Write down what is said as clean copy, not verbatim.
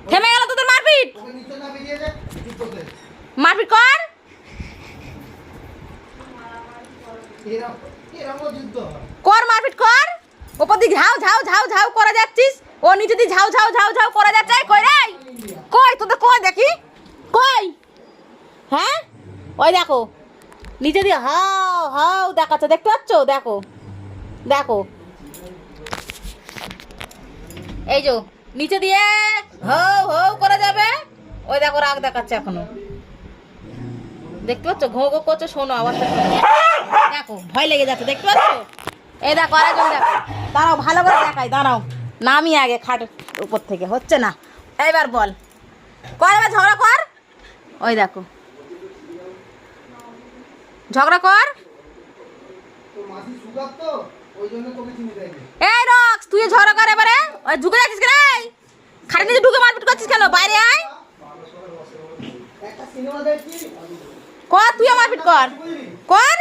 থেমে গেল তোদের মারপিট। মারপিট কর। কর মারপিট কর। ওপর দিকে ঝাউ ঝাউ ঝাউ ঝাউ করে যাচ্ছিস, ও নিচে দিয়ে ঝাউ ঝাউ ঝাউ ঝাউ করে যাচ্ছে। কই রে কই তোদের, কই দেখি কই। হ্যাঁ ওই দেখো নিচে দিয়ে হাউ হাউ দেখাচ্ছে, দেখতে পাচ্ছ? দেখো দেখো এই যে নিচে দিয়ে হৌ হৌ করে যাবে। ওই দেখো রাগ দেখাচ্ছে এখনো, দেখতে পাচ্ছ? ঘো ঘো করছে, শোনো আওয়াজটা শোনো। দেখো ভয় লেগে যাচ্ছে, দেখতে পাচ্ছ? এই দেখো আরেকজন, দেখো দাঁড়াও ভালো করে দেখাই, দাঁড়াও নামি আগে খাটের উপর থেকে, হচ্ছে না। এইবার বল, কর এবার ঝগড়া কর। ওই দেখো ঝগড়া কর। এই রক্স তুই ঝগড়া কর এবারে। ওই ঢুকে যাচ্ছিস কেন? খাটের নিচে ঢুকে মারপিট করছিস কেন? বাইরে আয়, কর তুই মারপিট কর। কর।